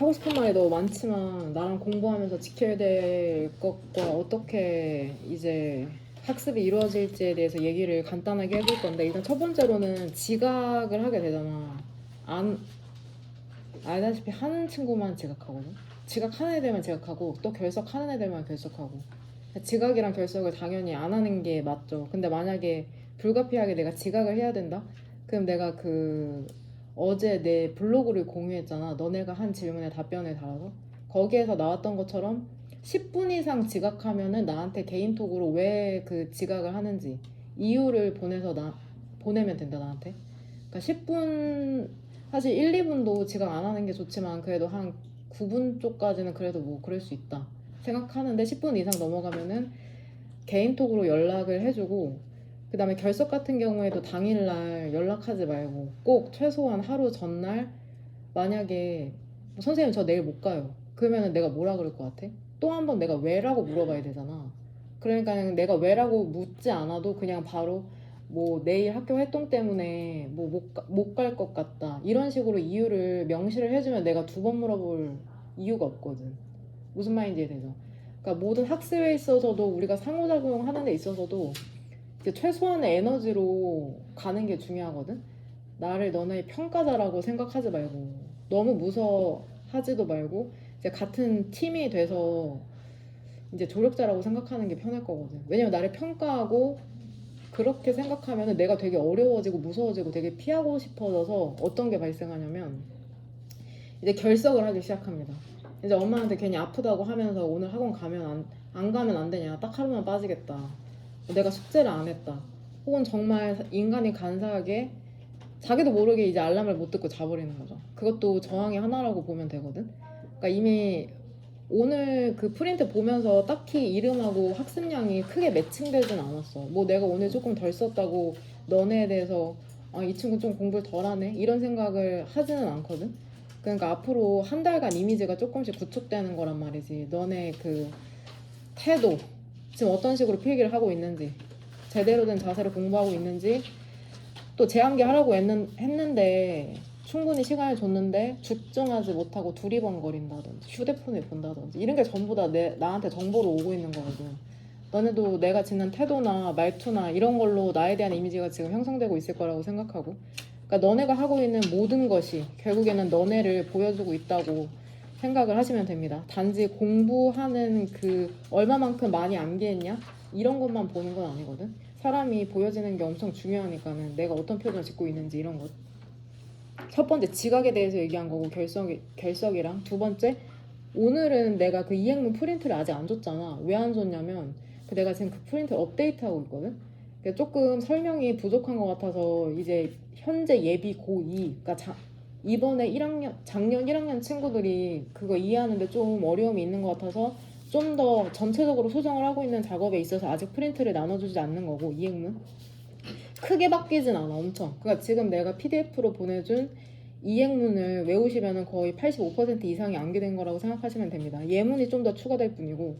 하고 싶은 말이 너무 많지만 나랑 공부하면서 지켜야 될 것과 어떻게 이제 학습이 이루어질지에 대해서 얘기를 간단하게 해볼 건데, 일단 첫 번째로는 지각을 하게 되잖아. 안 알다시피 하는 친구만 지각하거든. 지각하는 애들만 지각하고 또 결석하는 애들만 결석하고. 지각이랑 결석을 당연히 안 하는 게 맞죠. 근데 만약에 불가피하게 내가 지각을 해야 된다? 그럼 내가 어제 내 블로그를 공유했잖아. 너네가 한 질문에 답변을 달아서. 거기에서 나왔던 것처럼 10분 이상 지각하면은 나한테 개인톡으로 왜 그 지각을 하는지 이유를 보내면 된다, 나한테. 그러니까 10분, 사실 1, 2분도 지각 안 하는 게 좋지만 그래도 한 9분 쪽까지는 그래도 뭐 그럴 수 있다 생각하는데, 10분 이상 넘어가면은 개인톡으로 연락을 해주고, 그 다음에 결석 같은 경우에도 당일날 연락하지 말고 꼭 최소한 하루 전날, 만약에 뭐 선생님 저 내일 못 가요 그러면은 내가 뭐라 그럴 것 같아? 또 한 번 내가 왜라고 물어봐야 되잖아. 그러니까 내가 왜라고 묻지 않아도 그냥 바로 뭐 내일 학교 활동 때문에 뭐 못 갈 것 같다 이런 식으로 이유를 명시를 해주면 내가 두 번 물어볼 이유가 없거든. 무슨 말인지 되죠? 그러니까 모든 학습에 있어서도 우리가 상호작용하는 데 있어서도 이제 최소한의 에너지로 가는 게 중요하거든. 나를 너네 평가자라고 생각하지 말고, 너무 무서워하지도 말고, 이제 같은 팀이 돼서 이제 조력자라고 생각하는 게 편할 거거든. 왜냐면 나를 평가하고 그렇게 생각하면 내가 되게 어려워지고 무서워지고 되게 피하고 싶어져서 어떤 게 발생하냐면 이제 결석을 하기 시작합니다. 이제 엄마한테 괜히 아프다고 하면서 오늘 학원 가면 안 가면 안 되냐, 딱 하루만 빠지겠다, 내가 숙제를 안 했다, 혹은 정말 인간이 간사하게 자기도 모르게 이제 알람을 못 듣고 자버리는 거죠. 그것도 저항의 하나라고 보면 되거든. 그러니까 이미 오늘 그 프린트 보면서 딱히 이름하고 학습량이 크게 매칭되진 않았어. 뭐 내가 오늘 조금 덜 썼다고 너네에 대해서 이 친구 좀 공부를 덜 하네 이런 생각을 하지는 않거든. 그러니까 앞으로 한 달간 이미지가 조금씩 구축되는 거란 말이지. 너네 그 태도, 지금 어떤 식으로 필기를 하고 있는지, 제대로 된 자세로 공부하고 있는지, 또 재암기 하라고 했는데 충분히 시간을 줬는데 집중하지 못하고 두리번거린다든지 휴대폰을 본다든지 이런 게 전부 다 나한테 정보로 오고 있는 거거든. 너네도 내가 짓는 태도나 말투나 이런 걸로 나에 대한 이미지가 지금 형성되고 있을 거라고 생각하고, 그러니까 너네가 하고 있는 모든 것이 결국에는 너네를 보여주고 있다고 생각을 하시면 됩니다. 단지 공부하는 그 얼마만큼 많이 암기했냐 이런 것만 보는 건 아니거든. 사람이 보여지는 게 엄청 중요하니까는 내가 어떤 표정을 짓고 있는지 이런 것. 첫 번째 지각에 대해서 얘기한 거고, 결석이랑 두 번째, 오늘은 내가 그 이행문 프린트를 아직 안 줬잖아. 왜 안 줬냐면 내가 지금 그 프린트를 업데이트하고 있거든. 그러니까 조금 설명이 부족한 것 같아서 이제 현재 예비 고2, 그러니까 이번에 1학년 작년 1학년 친구들이 그거 이해하는데 좀 어려움이 있는 것 같아서 좀 더 전체적으로 수정을 하고 있는 작업에 있어서 아직 프린트를 나눠주지 않는 거고, 이행문 크게 바뀌진 않아 엄청. 그러니까 지금 내가 PDF로 보내준 이행문을 외우시면 거의 85% 이상이 암기된 거라고 생각하시면 됩니다. 예문이 좀 더 추가될 뿐이고.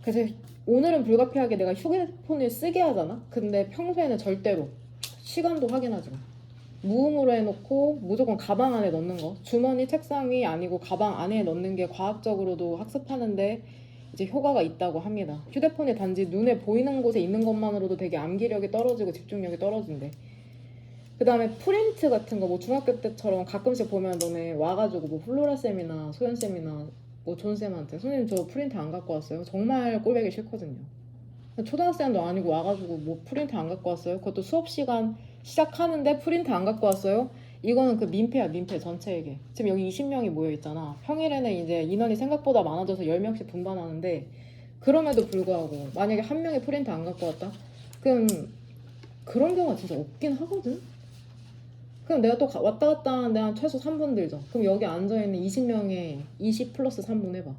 그래서 오늘은 불가피하게 내가 휴대폰을 쓰게 하잖아. 근데 평소에는 절대로 시간도 확인하지 마. 무음으로 해놓고 무조건 가방 안에 넣는 거. 주머니, 책상 위 아니고 가방 안에 넣는 게 과학적으로도 학습하는데 이제 효과가 있다고 합니다. 휴대폰이 단지 눈에 보이는 곳에 있는 것만으로도 되게 암기력이 떨어지고 집중력이 떨어진대. 그 다음에 프린트 같은 거 뭐 중학교 때처럼 가끔씩 보면 너네 와가지고 뭐 플로라 쌤이나 소연 쌤이나 뭐 존 쌤한테 선생님 저 프린트 안 갖고 왔어요. 정말 꼴보기 싫거든요. 초등학생도 아니고 와가지고 뭐 프린트 안 갖고 왔어요? 그것도 수업 시간 시작하는데 프린트 안 갖고 왔어요? 이거는 그 민폐야, 민폐 전체에게. 지금 여기 20명이 모여 있잖아. 평일에는 이제 인원이 생각보다 많아져서 10명씩 분반하는데, 그럼에도 불구하고 만약에 한 명이 프린트 안 갖고 왔다? 그럼 그런 경우가 진짜 없긴 하거든? 그럼 내가 또 왔다 갔다 하는데 한 최소 3분 들죠. 그럼 여기 앉아있는 20명에 20 플러스 3분 해봐.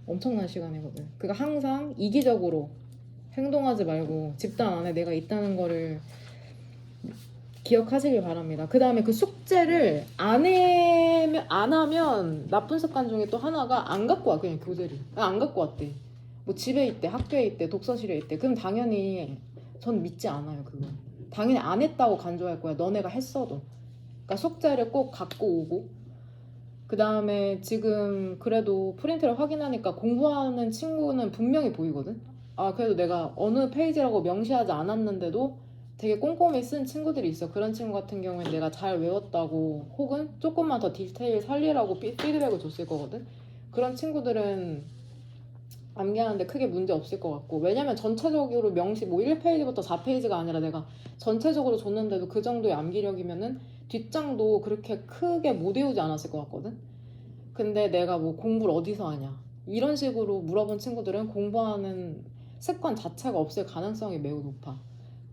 엄청난 시간이거든. 그러니까 항상 이기적으로 행동하지 말고 집단 안에 내가 있다는 거를 기억하시길 바랍니다. 그 다음에 그 숙제를 안 하면 나쁜 습관 중에 또 하나가 안 갖고 와, 그냥 교재를. 안 갖고 왔대. 뭐 집에 있대, 학교에 있대, 독서실에 있대. 그럼 당연히 전 믿지 않아요, 그거. 당연히 안 했다고 간주할 거야, 너네가 했어도. 그러니까 숙제를 꼭 갖고 오고, 그 다음에 지금 그래도 프린트를 확인하니까 공부하는 친구는 분명히 보이거든. 아, 그래도 내가 어느 페이지라고 명시하지 않았는데도 되게 꼼꼼히 쓴 친구들이 있어. 그런 친구 같은 경우엔 내가 잘 외웠다고 혹은 조금만 더 디테일 살리라고 피드백을 줬을 거거든. 그런 친구들은 암기하는데 크게 문제 없을 것 같고, 왜냐면 전체적으로 명시 뭐 1페이지부터 4페이지가 아니라 내가 전체적으로 줬는데도 그 정도의 암기력이면은 뒷장도 그렇게 크게 못 외우지 않았을 것 같거든. 근데 내가 뭐 공부를 어디서 하냐 이런 식으로 물어본 친구들은 공부하는 습관 자체가 없을 가능성이 매우 높아.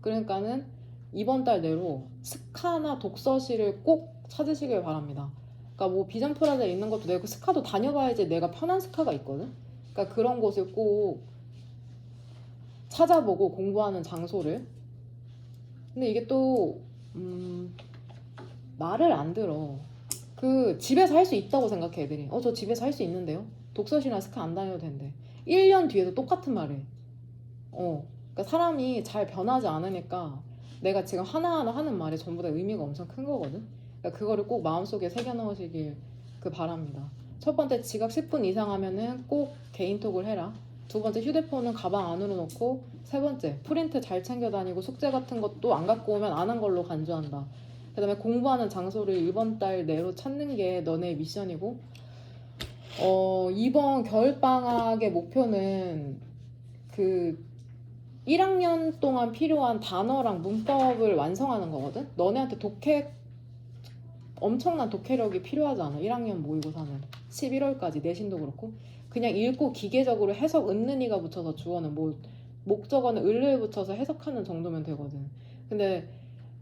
그러니까는 이번 달 내로 스카나 독서실을 꼭 찾으시길 바랍니다. 그러니까 뭐 비전 프라자에 있는 것도 되고 스카도 다녀봐야지 내가 편한 스카가 있거든. 그러니까 그런 곳을 꼭 찾아보고 공부하는 장소를. 근데 이게 또 말을 안 들어. 그 집에서 할 수 있다고 생각해 애들이. 저 집에서 할 수 있는데요. 독서실이나 스카 안 다녀도 된대. 1년 뒤에도 똑같은 말을 해. 그러니까 사람이 잘 변하지 않으니까 내가 지금 하나하나 하는 말이 전부 다 의미가 엄청 큰 거거든. 그러니까 그거를 꼭 마음속에 새겨 넣으시길 바랍니다. 첫 번째, 지각 10분 이상 하면은 꼭 개인톡을 해라. 두 번째, 휴대폰은 가방 안으로 넣고. 세 번째, 프린트 잘 챙겨 다니고 숙제 같은 것도 안 갖고 오면 안 한 걸로 간주한다. 그 다음에 공부하는 장소를 이번 달 내로 찾는 게 너네의 미션이고, 이번 겨울방학의 목표는 그 1학년 동안 필요한 단어랑 문법을 완성하는 거거든? 너네한테 엄청난 독해력이 필요하지 않아. 1학년 모의고사는 11월까지 내신도 그렇고 그냥 읽고 기계적으로 해석 은는이가 붙여서 주어는 뭐 목적어는 을을 붙여서 해석하는 정도면 되거든. 근데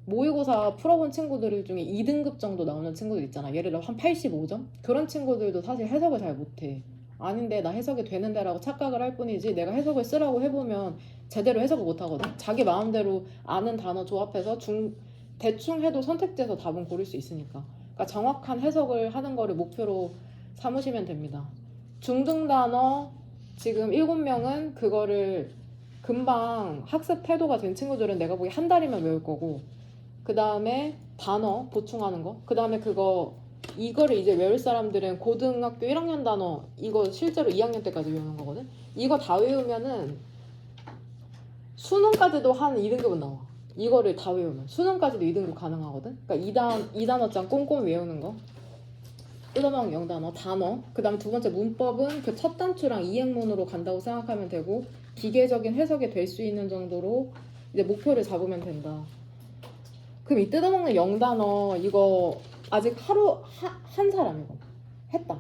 모의고사 풀어본 친구들 중에 2등급 정도 나오는 친구들 있잖아. 예를 들어 한 85점? 그런 친구들도 사실 해석을 잘 못해. 아닌데 나 해석이 되는데 라고 착각을 할 뿐이지, 내가 해석을 쓰라고 해보면 제대로 해석을 못하거든. 자기 마음대로 아는 단어 조합해서 대충 해도 선택지에서 답은 고를 수 있으니까. 그러니까 정확한 해석을 하는 거를 목표로 삼으시면 됩니다. 중등 단어 지금 7명은 그거를 금방 학습 태도가 된 친구들은 내가 보기 한 달이면 외울 거고, 그 다음에 단어 보충하는 거, 그 다음에 이거를 이제 외울 사람들은 고등학교 1학년 단어 이거 실제로 2학년 때까지 외우는 거거든. 이거 다 외우면은 수능까지도 한 2등급은 나와. 이거를 다 외우면 수능까지도 2등급 가능하거든. 그러니까 2단어장 꼼꼼히 외우는 거, 뜯어먹은 영단어, 단어. 그 다음에 두 번째 문법은 그 첫 단추랑 이행문으로 간다고 생각하면 되고, 기계적인 해석이 될 수 있는 정도로 이제 목표를 잡으면 된다. 그럼 이 뜯어먹는 영단어 이거 아직 한 사람 이거 했다.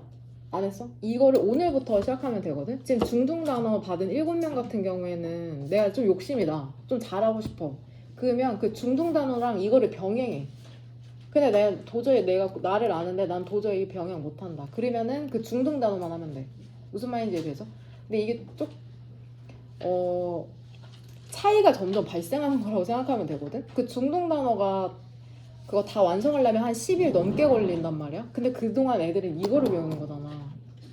안 했어? 이거를 오늘부터 시작하면 되거든. 지금 중등 단어 받은 7명 같은 경우에는 내가 좀 욕심이 나. 좀 잘하고 싶어. 그러면 그 중등 단어랑 이거를 병행해. 근데 내가 나를 아는데 난 도저히 병행 못한다. 그러면은 그 중등 단어만 하면 돼. 무슨 말인지 이해돼서? 근데 이게 차이가 점점 발생하는 거라고 생각하면 되거든. 그 중등 단어가 그거 다 완성하려면 한 10일 넘게 걸린단 말이야. 근데 그동안 애들은 이거를 배우는 거잖아.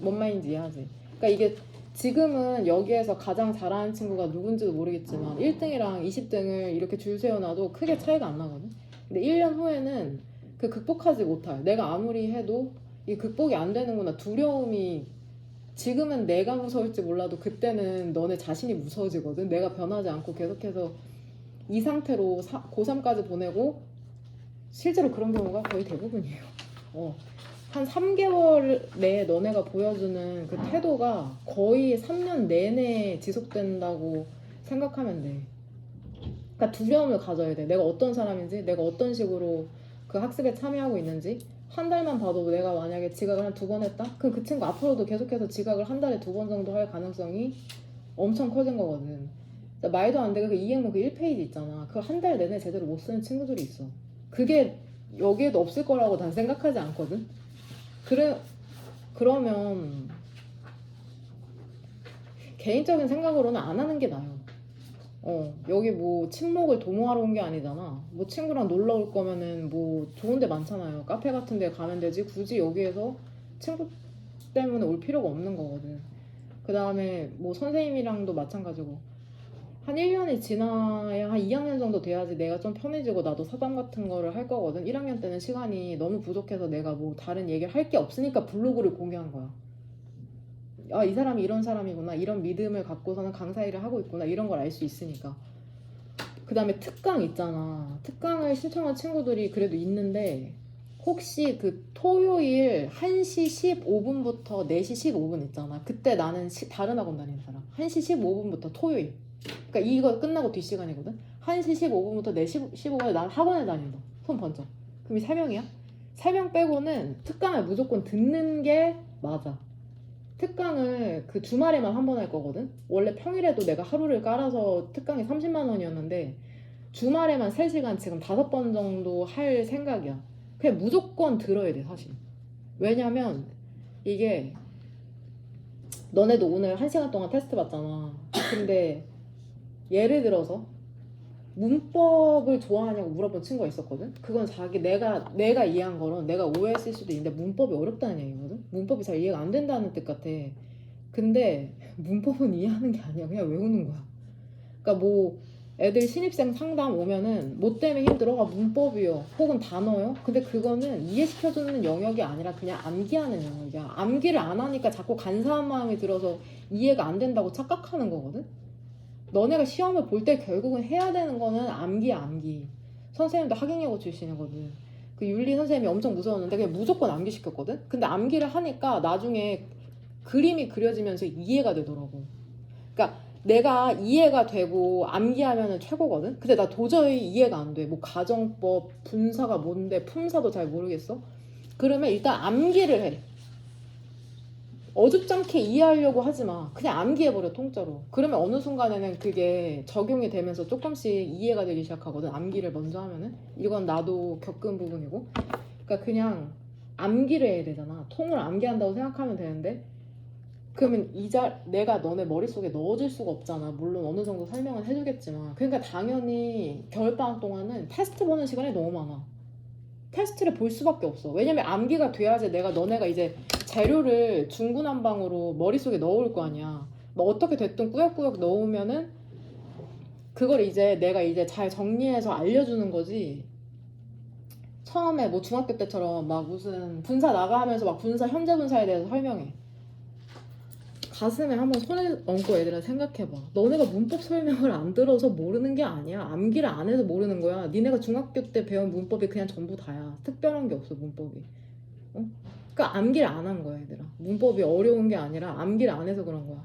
뭔 말인지 이해하지? 그러니까 이게 지금은 여기에서 가장 잘하는 친구가 누군지도 모르겠지만 1등이랑 20등을 이렇게 줄 세워놔도 크게 차이가 안 나거든. 근데 1년 후에는 그 극복하지 못할, 내가 아무리 해도 이게 극복이 안 되는구나 두려움이, 지금은 내가 무서울지 몰라도 그때는 너네 자신이 무서워지거든. 내가 변하지 않고 계속해서 이 상태로 고3까지 보내고, 실제로 그런 경우가 거의 대부분이에요. 한 3개월 내에 너네가 보여주는 그 태도가 거의 3년 내내 지속된다고 생각하면 돼. 그러니까 두려움을 가져야 돼. 내가 어떤 사람인지, 내가 어떤 식으로 그 학습에 참여하고 있는지. 한 달만 봐도 내가 만약에 지각을 한 2번 했다? 그럼 그 친구 앞으로도 계속해서 지각을 한 달에 2번 정도 할 가능성이 엄청 커진 거거든. 말도 안 되게 그 이행문 그 1페이지 있잖아. 그거 한 달 내내 제대로 못 쓰는 친구들이 있어. 그게 여기에도 없을 거라고 난 생각하지 않거든. 그러면 개인적인 생각으로는 안 하는 게 나아요. 여기 뭐 친목을 도모하러 온 게 아니잖아. 뭐 친구랑 놀러 올 거면은 뭐 좋은 데 많잖아요. 카페 같은 데 가면 되지. 굳이 여기에서 친구 때문에 올 필요가 없는 거거든. 그 다음에 뭐 선생님이랑도 마찬가지고 한 1년이 지나야 한 2학년 정도 돼야지 내가 좀 편해지고 나도 사담 같은 거를 할 거거든. 1학년 때는 시간이 너무 부족해서 내가 뭐 다른 얘기를 할 게 없으니까 블로그를 공유한 거야. 아, 이 사람이 이런 사람이구나, 이런 믿음을 갖고서는 강사 일을 하고 있구나, 이런 걸 알 수 있으니까. 그 다음에 특강 있잖아. 특강을 신청한 친구들이 그래도 있는데, 혹시 그 토요일 1시 15분부터 4시 15분 있잖아. 그때 나는 다른 학원 다니는 사람. 1시 15분부터 토요일. 그러니까 이거 끝나고 뒷시간이거든. 1시 15분부터 4시 15분에 난 학원에 다닌다. 손 번쩍. 그럼 이 3명이야? 3명 빼고는 특강을 무조건 듣는 게 맞아. 특강을 그 주말에만 한 번 할 거거든. 원래 평일에도 내가 하루를 깔아서 특강이 30만 원이었는데 주말에만 3시간 지금 5번 정도 할 생각이야. 그냥 무조건 들어야 돼, 사실. 왜냐면 이게 너네도 오늘 1시간 동안 테스트 봤잖아. 근데 예를 들어서 문법을 좋아하냐고 물어본 친구가 있었거든. 그건 내가 이해한 거론 내가 오해했을 수도 있는데 문법이 어렵다는 얘기거든. 문법이 잘 이해가 안 된다는 뜻 같아. 근데 문법은 이해하는 게 아니야. 그냥 외우는 거야. 그러니까 뭐 애들 신입생 상담 오면은 뭐 때문에 힘들어? 아, 문법이요. 혹은 단어요. 근데 그거는 이해시켜주는 영역이 아니라 그냥 암기하는 영역이야. 암기를 안 하니까 자꾸 간사한 마음이 들어서 이해가 안 된다고 착각하는 거거든. 너네가 시험을 볼 때 결국은 해야 되는 거는 암기야, 암기. 선생님도 학영여고 출신이거든. 그 윤리 선생님이 엄청 무서웠는데 그냥 무조건 암기 시켰거든. 근데 암기를 하니까 나중에 그림이 그려지면서 이해가 되더라고. 그러니까 내가 이해가 되고 암기하면 최고거든. 근데 나 도저히 이해가 안 돼. 뭐 가정법, 분사가 뭔데, 품사도 잘 모르겠어. 그러면 일단 암기를 해. 어줍지 않게 이해하려고 하지 마. 그냥 암기해버려, 통째로. 그러면 어느 순간에는 그게 적용이 되면서 조금씩 이해가 되기 시작하거든. 암기를 먼저 하면은. 이건 나도 겪은 부분이고. 그러니까 그냥 암기를 해야 되잖아. 통을 암기한다고 생각하면 되는데, 그러면 내가 너네 머릿속에 넣어줄 수가 없잖아. 물론 어느 정도 설명은 해주겠지만. 그러니까 당연히 겨울방학 동안은 테스트 보는 시간이 너무 많아. 테스트를 볼 수밖에 없어. 왜냐면 암기가 돼야지 너네가 이제 재료를 중구난방으로 머릿속에 넣을 거 아니야. 뭐 어떻게 됐든 꾸역꾸역 넣으면은 그걸 이제 내가 이제 잘 정리해서 알려주는 거지. 처음에 뭐 중학교 때처럼 막 무슨 분사 나가면서 막 현재 분사에 대해서 설명해. 가슴에 한번 손을 얹고 얘들아 생각해봐. 너네가 문법 설명을 안 들어서 모르는 게 아니야. 암기를 안 해서 모르는 거야. 니네가 중학교 때 배운 문법이 그냥 전부 다야. 특별한 게 없어, 문법이. 어? 그러니까 암기를 안 한 거야, 얘들아. 문법이 어려운 게 아니라 암기를 안 해서 그런 거야.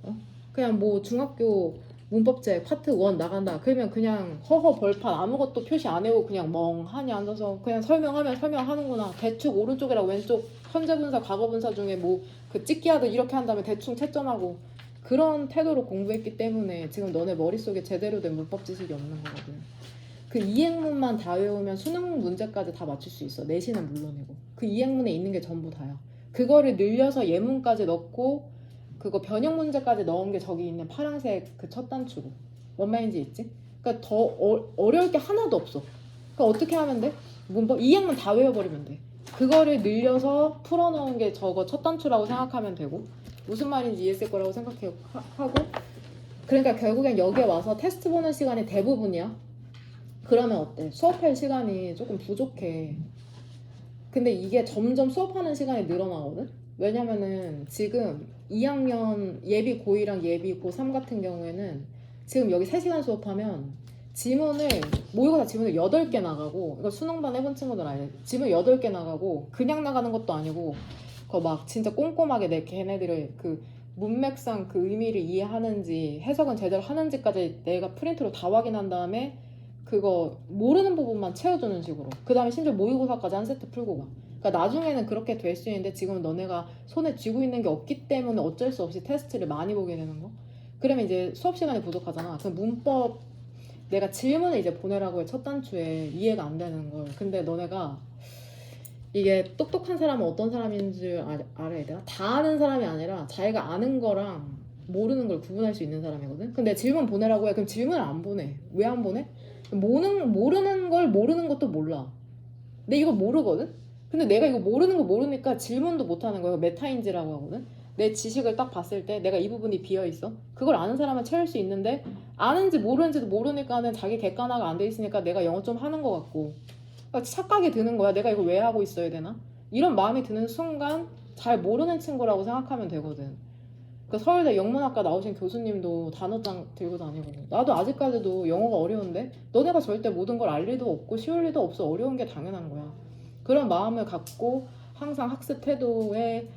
어? 그냥 뭐 중학교 문법책 파트 1 나간다. 그러면 그냥 허허 벌판 아무것도 표시 안 해오고 그냥 멍하니 앉아서 그냥 설명하면 설명하는구나. 대충 오른쪽이랑 왼쪽 현재분사, 과거분사 중에 뭐 그 찍기 하듯 이렇게 한 다음에 대충 채점하고 그런 태도로 공부했기 때문에 지금 너네 머릿속에 제대로 된 문법 지식이 없는 거거든. 그 이행문만 다 외우면 수능 문제까지 다 맞출 수 있어. 내신은 물론이고. 그 이행문에 있는 게 전부 다야. 그거를 늘려서 예문까지 넣고 그거 변형 문제까지 넣은 게 저기 있는 파란색 그 첫 단추고. 뭔 말인지 있지? 그러니까 더 어려울 게 하나도 없어. 그러니까 어떻게 하면 돼? 문법 이행문 다 외워버리면 돼. 그거를 늘려서 풀어놓은 게 저거 첫 단추라고 생각하면 되고, 무슨 말인지 이해했을 거라고 생각하고, 그러니까 결국엔 여기에 와서 테스트 보는 시간이 대부분이야. 그러면 어때? 수업할 시간이 조금 부족해. 근데 이게 점점 수업하는 시간이 늘어나거든? 왜냐면은 지금 2학년 예비 고2랑 예비 고3 같은 경우에는 지금 여기 3시간 수업하면 모의고사 지문을 8개 나가고, 이거 수능반 해본 친구들 알지? 지문 8개 나가고 그냥 나가는 것도 아니고 그거 막 진짜 꼼꼼하게 걔네들을 그 문맥상 그 의미를 이해하는지 해석은 제대로 하는지까지 내가 프린트로 다 확인한 다음에 그거 모르는 부분만 채워주는 식으로. 그 다음에 심지어 모의고사까지 한 세트 풀고 가. 그러니까 나중에는 그렇게 될 수 있는데 지금은 너네가 손에 쥐고 있는 게 없기 때문에 어쩔 수 없이 테스트를 많이 보게 되는 거. 그러면 이제 수업 시간이 부족하잖아. 그럼 문법 내가 질문을 이제 보내라고 해. 첫 단추에 이해가 안 되는 걸. 근데 너네가 이게 똑똑한 사람은 어떤 사람인 줄 알아야 되나? 다 아는 사람이 아니라 자기가 아는 거랑 모르는 걸 구분할 수 있는 사람이거든. 근데 질문 보내라고 해. 그럼 질문을 안 보내. 왜 안 보내? 모르는 걸 모르는 것도 몰라. 근데 이거 모르거든? 근데 내가 이거 모르는 거 모르니까 질문도 못 하는 거야. 메타인지라고 하거든? 내 지식을 딱 봤을 때 내가 이 부분이 비어있어? 그걸 아는 사람은 채울 수 있는데 아는지 모르는지도 모르니까는 자기 객관화가 안 돼 있으니까 내가 영어 좀 하는 것 같고 그러니까 착각이 드는 거야. 내가 이거 왜 하고 있어야 되나? 이런 마음이 드는 순간 잘 모르는 친구라고 생각하면 되거든. 그 서울대 영문학과 나오신 교수님도 단어장 들고 다니고 나도 아직까지도 영어가 어려운데 너네가 절대 모든 걸 알 리도 없고 쉬울 리도 없어. 어려운 게 당연한 거야. 그런 마음을 갖고 항상 학습 태도에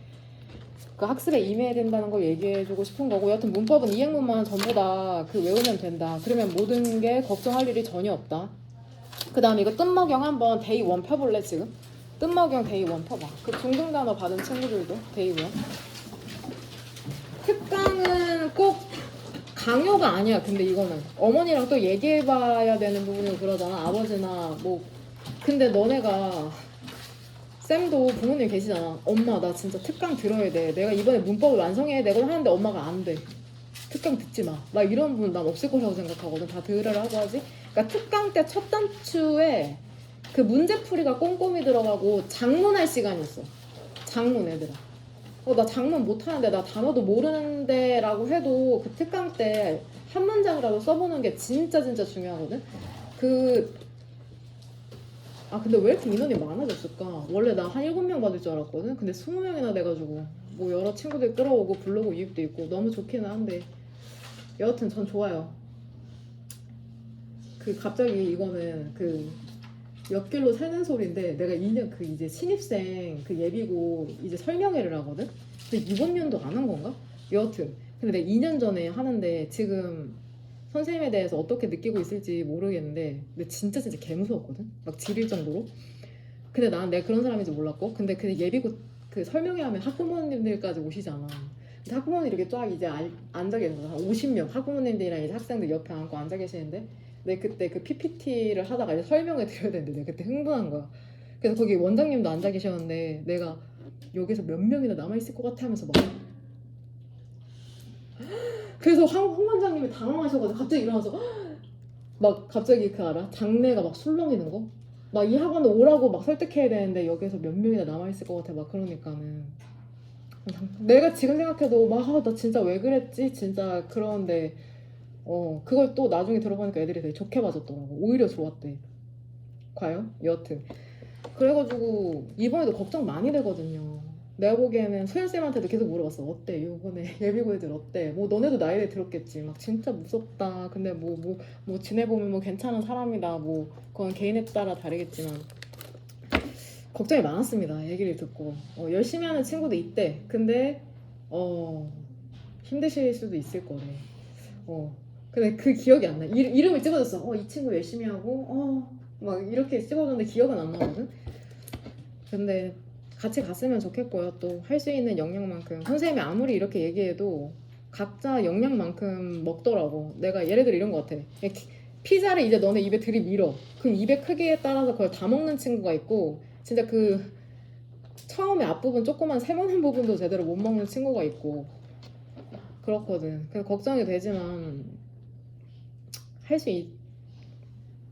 그 학습에 임해야 된다는 걸 얘기해주고 싶은 거고 여하튼 문법은 이행문만 전부 다 그 외우면 된다. 그러면 모든 게 걱정할 일이 전혀 없다. 그 다음에 이거 뜬먹영 한번 데이 1 펴볼래 지금? 뜬먹영 데이 1 펴봐. 그 중등 단어 받은 친구들도 데이 1 특강은 꼭 강요가 아니야. 근데 이거는 어머니랑 또 얘기해봐야 되는 부분이고 그러잖아. 아버지나 뭐 근데 너네가 쌤도 부모님 계시잖아. 엄마 나 진짜 특강 들어야 돼. 내가 이번에 문법을 완성해야 되거든 하는데 엄마가 안 돼. 특강 듣지 마. 나 이런 분 난 없을 거라고 생각하거든. 다 들으라고 하지. 그러니까 특강 때 첫 단추에 그 문제풀이가 꼼꼼히 들어가고 장문할 시간이 있어. 장문 애들아. 나 장문 못하는데 나 단어도 모르는데 라고 해도 그 특강 때 한 문장이라도 써보는 게 진짜 진짜 중요하거든. 근데 왜 이렇게 인원이 많아졌을까? 원래 나 한 7명 받을 줄 알았거든. 근데 20명이나 돼가지고 뭐 여러 친구들 끌어오고 블로그 유입도 있고 너무 좋기는 한데 여하튼 전 좋아요. 그 갑자기 이거는 그 옆길로 새는 소리인데 내가 2년 그 이제 신입생 그 예비고 이제 설명회를 하거든. 근데 이번 년도 안 한 건가? 여하튼 근데 내가 2년 전에 하는데 지금 선생님에 대해서 어떻게 느끼고 있을지 모르겠는데 근데 진짜 진짜 개 무서웠거든. 막 지릴 정도로. 근데 내가 그런 사람인지 몰랐고 근데 그 예비고 그 설명회 하면 학부모님들까지 오시잖아. 근데 학부모님 이렇게 쫙 이제 앉아 계셔서 한 50명 학부모님들이랑 이제 학생들 옆에 앉고 앉아 계시는데 내가 그때 그 PPT를 하다가 이제 설명을 드려야 되는데 내가 그때 흥분한 거야. 그래서 거기 원장님도 앉아 계셨는데 내가 여기서 몇 명이나 남아있을 것 같아 하면서 막 그래서 홍 원장님이 당황하셔가지고 갑자기 일어나서 막 갑자기 그 알아? 장내가 막 술렁이는 거? 막 이 학원에 오라고 막 설득해야 되는데 여기서 몇 명이나 남아있을 것 같아 막 그러니까는 내가 지금 생각해도 막 나 진짜 왜 그랬지? 진짜 그러는데 그걸 또 나중에 들어보니까 애들이 되게 좋게 봐줬더라고. 오히려 좋았대. 과연? 여하튼 그래가지고 이번에도 걱정 많이 되거든요. 내가 보기에는 소연쌤한테도 계속 물어봤어. 어때? 요번에 예비고 애들 어때? 뭐 너네도 나이에 들었겠지. 막 진짜 무섭다. 근데 뭐 지내보면 뭐 괜찮은 사람이다. 뭐 그건 개인에 따라 다르겠지만 걱정이 많았습니다. 얘기를 듣고 열심히 하는 친구도 있대. 근데 힘드실 수도 있을 거래. 근데 그 기억이 안 나. 이름을 찍어줬어. 이 친구 열심히 하고 막 이렇게 찍어줬는데 기억은 안 나거든. 근데 같이 갔으면 좋겠고요. 또 할 수 있는 역량만큼 선생님이 아무리 이렇게 얘기해도 각자 역량만큼 먹더라고. 내가 예를 들어 이런 거 같아. 피자를 이제 너네 입에 들이밀어. 그럼 입의 크기에 따라서 그걸 다 먹는 친구가 있고 진짜 그 처음에 앞부분 조그만 세모난 부분도 제대로 못 먹는 친구가 있고 그렇거든. 그래서 걱정이 되지만 할 수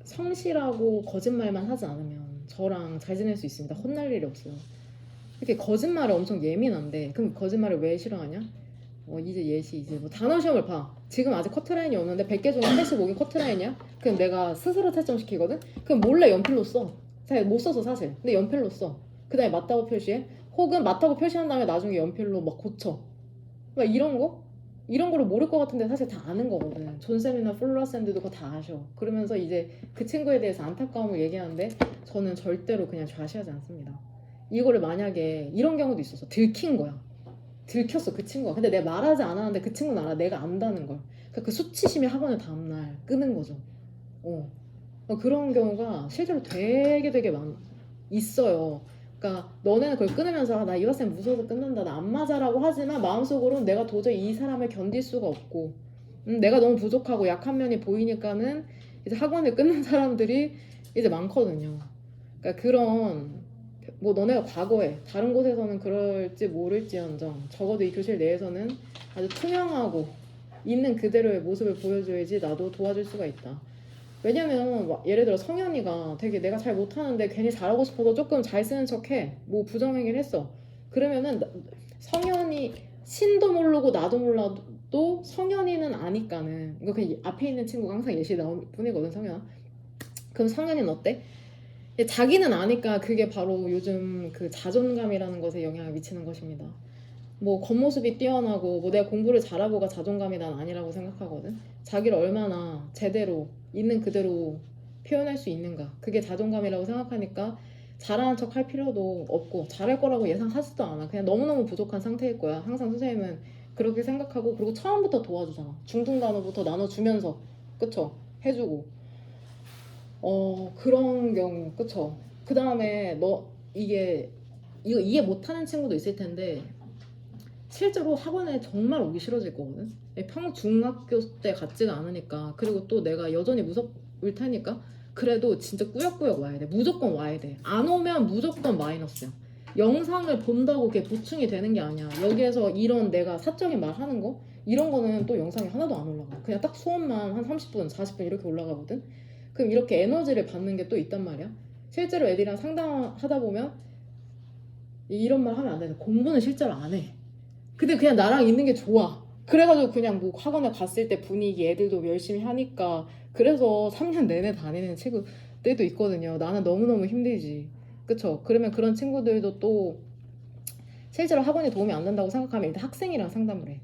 성실하고 거짓말만 하지 않으면 저랑 잘 지낼 수 있습니다. 혼날 일이 없어요. 이렇게 거짓말에 엄청 예민한데 그럼 거짓말을 왜 싫어하냐? 이제 예시 이제 뭐 단어 시험을 봐. 지금 아직 커트라인이 없는데 100개 중에 85개 커트라인이야? 그럼 내가 스스로 채점시키거든? 그럼 몰래 연필로 써. 잘 못 써서 사실. 근데 연필로 써. 그 다음에 맞다고 표시해. 혹은 맞다고 표시한 다음에 나중에 연필로 막 고쳐. 막 이런 거? 이런 거를 모를 것 같은데 사실 다 아는 거거든. 존쌤이나 플로라쌤들도 그거 다 아셔. 그러면서 이제 그 친구에 대해서 안타까움을 얘기하는데 저는 절대로 그냥 좌시하지 않습니다. 이거를 만약에 이런 경우도 있었어. 들킨 거야. 들켰어 그 친구가. 근데 내가 말하지 않았는데 그 친구는 알아. 내가 안다는 걸. 그러니까 그 수치심이 학원을 다음날 끄는 거죠. 그런 경우가 실제로 되게 있어요. 그러니까 너네는 그걸 끊으면서 나 이 학생 무서워서 끊는다 나 안 맞아라고 하지만 마음속으로는 내가 도저히 이 사람을 견딜 수가 없고 내가 너무 부족하고 약한 면이 보이니까는 이제 학원을 끊는 사람들이 이제 많거든요. 그러니까 그런 뭐 너네가 과거에 다른 곳에서는 그럴지 모를지언정 적어도 이 교실 내에서는 아주 투명하고 있는 그대로의 모습을 보여줘야지 나도 도와줄 수가 있다. 왜냐면 예를 들어 성현이가 되게 내가 잘 못하는데 괜히 잘하고 싶어서 조금 잘 쓰는 척해. 뭐 부정행위를 했어. 그러면은 신도 모르고 나도 몰라도 성현이는 아니까는 이거 그냥 앞에 있는 친구가 항상 예시 나올 뿐이거든. 성현아. 그럼 성현이는 어때? 자기는 아니까 그게 바로 요즘 그 자존감이라는 것에 영향을 미치는 것입니다. 뭐 겉모습이 뛰어나고 뭐 내가 공부를 잘하고가 자존감이 난 아니라고 생각하거든. 자기를 얼마나 제대로 있는 그대로 표현할 수 있는가, 그게 자존감이라고 생각하니까 잘하는 척 할 필요도 없고 잘할 거라고 예상하지도 않아. 그냥 너무너무 부족한 상태일 거야. 항상 선생님은 그렇게 생각하고, 그리고 처음부터 도와주잖아. 중등 단어부터 나눠주면서, 그쵸? 해주고 그런 경우, 그쵸? 그 다음에 너 이게 이거 이해 못하는 친구도 있을 텐데 실제로 학원에 정말 오기 싫어질 거거든. 중학교 때 같지가 않으니까. 그리고 또 내가 여전히 무섭을 테니까 그래도 진짜 꾸역꾸역 와야 돼. 무조건 와야 돼. 안 오면 무조건 마이너스야. 영상을 본다고 그게 보충이 되는 게 아니야. 여기에서 이런 내가 사적인 말 하는 거 이런 거는 또 영상이 하나도 안 올라가. 그냥 딱 수업만 한 30분 40분 이렇게 올라가거든. 그럼 이렇게 에너지를 받는 게 또 있단 말이야. 실제로 애들이랑 상담하다 보면 이런 말 하면 안 돼. 공부는 실제로 안 해. 근데 그냥 나랑 있는 게 좋아. 그래가지고 그냥 뭐 학원에 갔을 때 분위기 애들도 열심히 하니까 그래서 3년 내내 다니는 친구들도 있거든요. 나는 너무너무 힘들지. 그쵸? 그러면 그런 친구들도 또 실제로 학원에 도움이 안 된다고 생각하면 일단 학생이랑 상담을 해.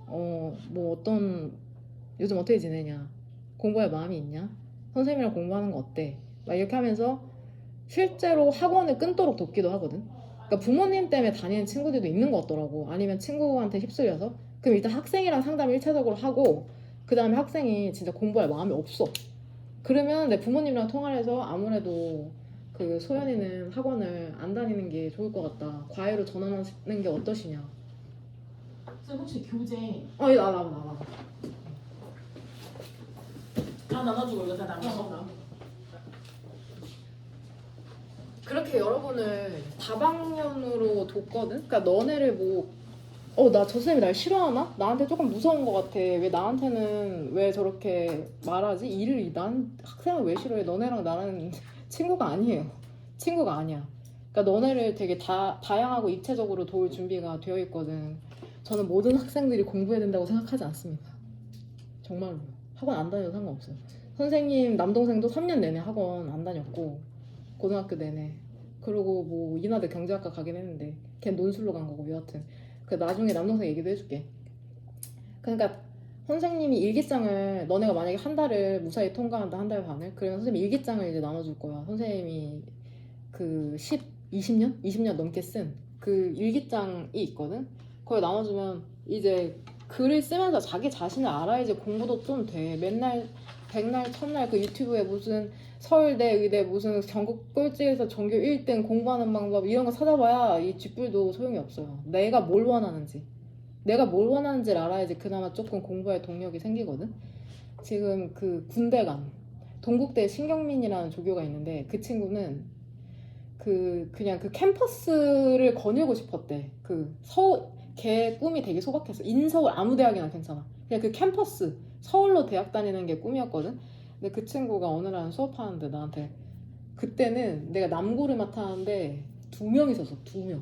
뭐 요즘 어떻게 지내냐? 공부할 마음이 있냐? 선생님이랑 공부하는 거 어때? 막 이렇게 하면서 실제로 학원을 끊도록 돕기도 하거든. 그러니까 부모님 때문에 다니는 친구들도 있는 것 같더라고. 아니면 친구한테 휩쓸려서. 그럼 일단 학생이랑 상담을 1차적으로 하고 그 다음에 학생이 진짜 공부할 마음이 없어. 그러면 내 부모님이랑 통화를 해서 아무래도 그 소연이는 학원을 안 다니는 게 좋을 것 같다. 과외로 전환하는 게 어떠시냐. 쌤 혹시 교재 이거 나와. 다 나눠주고 이거 다 나눠. 그렇게 여러분을 다방면으로 뒀거든? 그러니까 너네를 나 저 쌤이 날 싫어하나? 나한테 조금 무서운 것 같아. 왜 나한테는 왜 저렇게 말하지? 난 학생을 왜 싫어해? 너네랑 나는 친구가 아니에요. 친구가 아니야. 그러니까 너네를 되게 다양하고 입체적으로 도울 준비가 되어 있거든. 저는 모든 학생들이 공부해야 된다고 생각하지 않습니다. 정말로. 학원 안 다녀도 상관없어요. 선생님 남동생도 3년 내내 학원 안 다녔고 고등학교 내내. 그리고 뭐 인하대 경제학과 가긴 했는데 걔 논술로 간 거고. 여하튼 그 나중에 남동생 얘기도 해줄게. 그러니까 선생님이 일기장을, 너네가 만약에 한 달을 무사히 통과한다, 한 달 반을, 그러면 선생님이 일기장을 이제 나눠줄 거야. 선생님이 그 20년? 20년 넘게 쓴 그 일기장이 있거든. 그걸 나눠주면 이제 글을 쓰면서 자기 자신을 알아야지 공부도 좀 돼. 맨날 백날 첫날 그 유튜브에 무슨 서울대 의대 무슨 전국 꼴찌에서 전교 1등 공부하는 방법 이런 거 찾아봐야 이 쥐뿔도 소용이 없어요. 내가 뭘 원하는지를 알아야지 그나마 조금 공부할 동력이 생기거든. 지금 그 군대 간 동국대 신경민이라는 조교가 있는데 그 친구는 그냥 그 캠퍼스를 거닐고 싶었대. 걔 꿈이 되게 소박했어. 인서울 아무 대학이나 괜찮아. 그냥 그 캠퍼스 서울로 대학 다니는 게 꿈이었거든. 근데 그 친구가 어느 날 수업하는데 나한테, 그때는 내가 남고를 맡았는데 2명 있었어. 2명.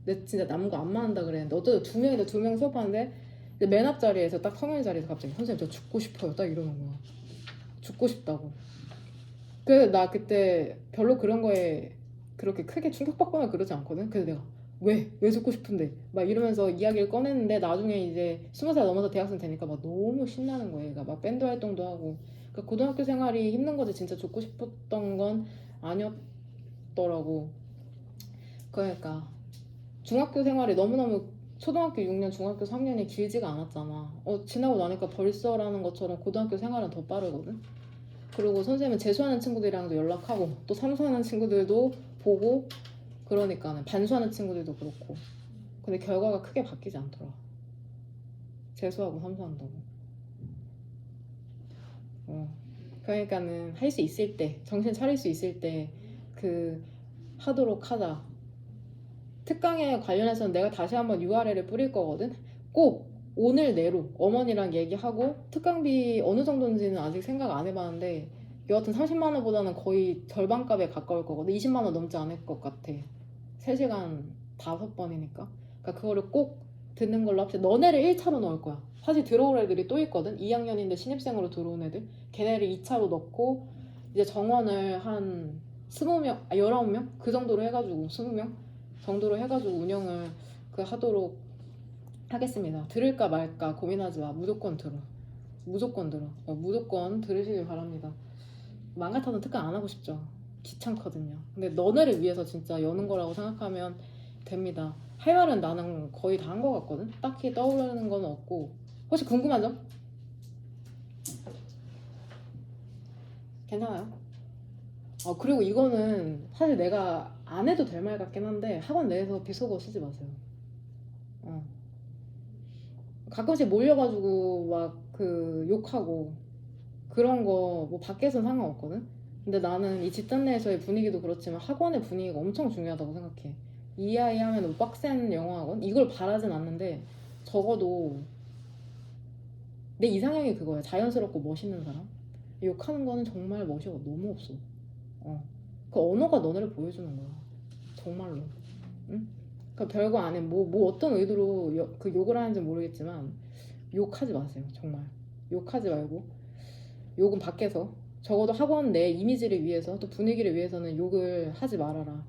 내가 진짜 남고 안 맞는다 그랬는데 어쩌다 2명이다. 2명 수업하는데 맨 앞자리에서 딱 성현 자리에서 갑자기 선생님 저 죽고 싶어요 딱 이러는 거야. 죽고 싶다고. 그래서 나 그때 별로 그런 거에 그렇게 크게 충격받거나 그러지 않거든. 그래서 내가 왜 죽고 싶은데 막 이러면서 이야기를 꺼냈는데 나중에 이제 20살 넘어서 대학생 되니까 막 너무 신나는 거예요. 얘가 막 밴드 활동도 하고. 그러니까 고등학교 생활이 힘든 거지 진짜 죽고 싶었던 건 아니었더라고. 그러니까 중학교 생활이 너무너무 초등학교 6년, 중학교 3년이 길지가 않았잖아. 지나고 나니까 벌써라는 것처럼 고등학교 생활은 더 빠르거든. 그리고 선생님은 재수하는 친구들이랑도 연락하고 또 삼수하는 친구들도 보고, 그러니까는 반수하는 친구들도 그렇고. 근데 결과가 크게 바뀌지 않더라. 재수하고 삼수한다고. 그러니까는 할 수 있을 때, 정신 차릴 수 있을 때 하도록 하자. 특강에 관련해서는 내가 다시 한번 URL을 뿌릴 거거든. 꼭 오늘 내로 어머니랑 얘기하고, 특강비 어느 정도인지는 아직 생각 안 해봤는데 여하튼 30만 원보다는 거의 절반값에 가까울 거거든. 20만 원 넘지 않을 것 같아. 3시간 5번이니까. 그러니까 그거를 꼭 듣는 걸로 합시다. 너네를 1차로 넣을 거야. 사실 들어올 애들이 또 있거든. 2학년인데 신입생으로 들어온 애들. 걔네를 2차로 넣고 이제 정원을 한 20명, 19명? 그 정도로 해가지고 20명 정도로 해가지고 운영을 하도록 하겠습니다. 들을까 말까 고민하지 마. 무조건 들어. 무조건 들어. 무조건 들으시길 바랍니다. 맘 같아서 특강 안 하고 싶죠. 귀찮거든요. 근데 너네를 위해서 진짜 여는 거라고 생각하면 됩니다. 할 말은 나는 거의 다 한 것 같거든. 딱히 떠오르는 건 없고. 혹시 궁금한 점? 괜찮아요? 그리고 이거는 사실 내가 안 해도 될 말 같긴 한데 학원 내에서 비속어 쓰지 마세요. 가끔씩 몰려가지고 막 욕하고 그런 거 뭐 밖에서는 상관없거든. 근데 나는 이 집단 내에서의 분위기도 그렇지만 학원의 분위기가 엄청 중요하다고 생각해. 이 아이 하면 뭐 빡센 영어 학원? 이걸 바라진 않는데 적어도 내 이상형이 그거야. 자연스럽고 멋있는 사람. 욕하는 거는 정말 멋이 너무 없어. 그 언어가 너네를 보여주는 거야. 정말로. 응? 그 별거 안에 뭐 어떤 의도로 욕을 하는지 모르겠지만 욕하지 마세요. 정말 욕하지 말고 욕은 밖에서 적어도 학원 내 이미지를 위해서 또 분위기를 위해서는 욕을 하지 말아라.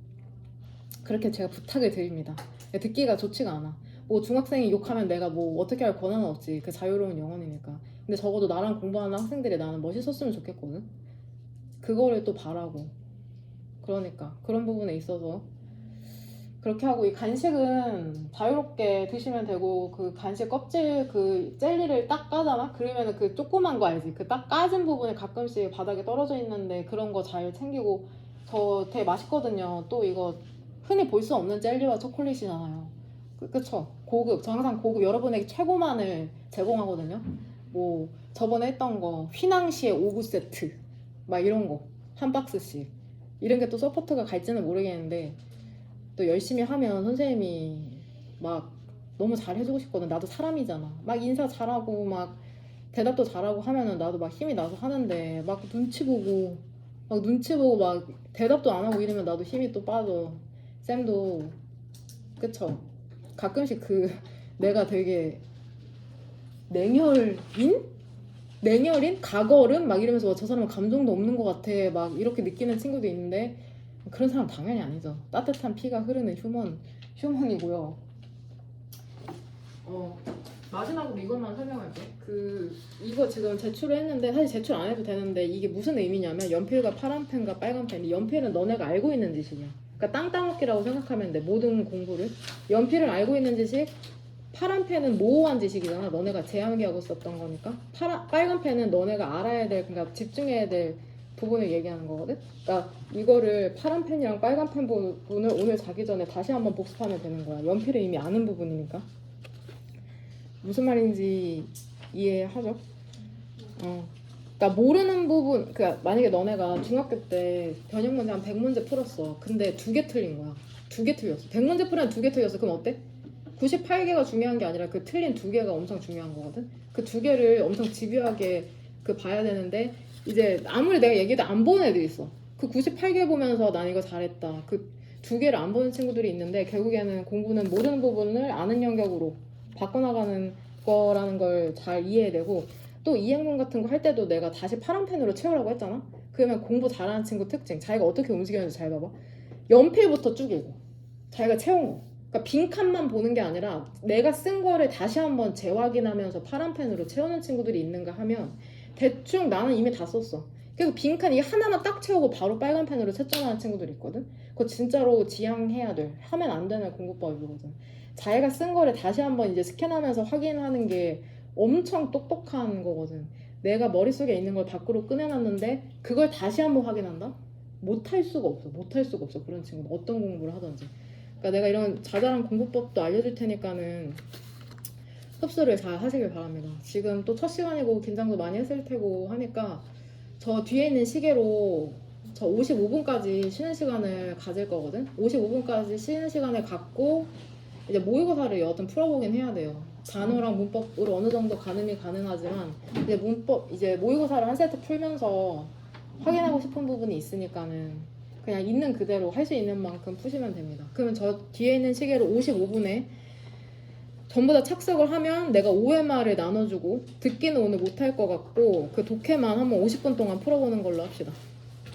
그렇게 제가 부탁을 드립니다. 듣기가 좋지가 않아. 뭐 중학생이 욕하면 내가 뭐 어떻게 할 권한은 없지. 그 자유로운 영혼이니까. 근데 적어도 나랑 공부하는 학생들이 나는 멋있었으면 좋겠거든. 그거를 또 바라고. 그러니까 그런 부분에 있어서 그렇게 하고, 이 간식은 자유롭게 드시면 되고, 그 간식 껍질 그 젤리를 딱 까잖아? 그러면은 그 조그만 거 알지? 그 딱 까진 부분이 가끔씩 바닥에 떨어져 있는데 그런 거 잘 챙기고. 저 되게 맛있거든요. 또 이거 흔히 볼 수 없는 젤리와 초콜릿이잖아요. 그쵸? 고급, 저 항상 고급 여러분에게 최고만을 제공하거든요. 뭐 저번에 했던 거 휘낭시에 5구 세트 막 이런 거 한 박스씩, 이런 게 또 서포트가 갈지는 모르겠는데 또 열심히 하면 선생님이 막 너무 잘 해주고 싶거든. 나도 사람이잖아. 막 인사 잘하고 막 대답도 잘하고 하면은 나도 막 힘이 나서 하는데 막 눈치 보고 막 대답도 안 하고 이러면 나도 힘이 또 빠져. 쌤도 그쵸? 가끔씩 내가 되게 냉혈인? 가거름? 막 이러면서 저 사람은 감정도 없는 것 같아 막 이렇게 느끼는 친구도 있는데, 그런 사람 당연히 아니죠. 따뜻한 피가 흐르는 휴먼이고요. 마지막으로 이것만 설명할게. 이거 지금 제출을 했는데 사실 제출 안 해도 되는데 이게 무슨 의미냐면 연필과 파란 펜과 빨간 펜. 연필은 너네가 알고 있는 지식이야. 그러니까 땅 따먹기라고 생각하면 돼. 모든 공부를. 연필은 알고 있는 지식, 파란 펜은 모호한 지식이잖아. 너네가 재암기하고 썼던 거니까. 빨간 펜은 너네가 알아야 될, 그러니까 집중해야 될 부분을 얘기하는 거거든. 그러니까 이거를 파란 펜이랑 빨간 펜 부분을 오늘 자기 전에 다시 한번 복습하면 되는 거야. 연필은 이미 아는 부분이니까. 무슨 말인지 이해하죠? 그러니까 모르는 부분, 그러니까 만약에 너네가 중학교 때 변형 문제 한 100문제 풀었어. 근데 2개 틀린 거야. 2개 틀렸어. 100문제 풀면 2개 틀렸어. 그럼 어때? 98개가 중요한 게 아니라 그 틀린 2개가 엄청 중요한 거거든. 그 2개를 엄청 집요하게 봐야 되는데, 이제 아무리 내가 얘기해도 안 보는 애들이 있어. 그 98개 보면서 난 이거 잘했다. 그 2개를 안 보는 친구들이 있는데, 결국에는 공부는 모르는 부분을 아는 영역으로 바꿔나가는 거라는 걸 잘 이해해야 되고, 또 이행문 같은 거 할 때도 내가 다시 파란 펜으로 채우라고 했잖아. 그러면 공부 잘하는 친구 특징, 자기가 어떻게 움직이는지 잘 봐봐. 연필부터 쭉 읽고 자기가 채운 거. 그러니까 빈칸만 보는 게 아니라 내가 쓴 거를 다시 한번 재확인하면서 파란 펜으로 채우는 친구들이 있는가 하면, 대충 나는 이미 다 썼어. 그래서 빈칸 이 하나만 딱 채우고 바로 빨간 펜으로 채점하는 친구들이 있거든. 그거 진짜로 지양해야 돼. 하면 안 되는 공부법이거든. 자기가 쓴 거를 다시 한번 이제 스캔하면서 확인하는 게 엄청 똑똑한 거거든. 내가 머릿속에 있는 걸 밖으로 꺼내놨는데 그걸 다시 한번 확인한다? 못할 수가 없어. 그런 친구는 어떤 공부를 하든지. 그러니까 내가 이런 자잘한 공부법도 알려줄 테니까는 흡수를 잘 하시길 바랍니다. 지금 또 첫 시간이고 긴장도 많이 했을 테고 하니까 저 뒤에 있는 시계로 저 55분까지 쉬는 시간을 가질 거거든. 55분까지 쉬는 시간을 갖고 이제 모의고사를 여하튼 풀어보긴 해야 돼요. 단어랑 문법으로 어느 정도 가늠이 가능하지만 이제 모의고사를 한 세트 풀면서 확인하고 싶은 부분이 있으니까는 그냥 있는 그대로 할 수 있는 만큼 푸시면 됩니다. 그러면 저 뒤에 있는 시계로 55분에 전부 다 착석을 하면 내가 OMR을 나눠주고 듣기는 오늘 못할 것 같고 그 독해만 한번 50분 동안 풀어보는 걸로 합시다.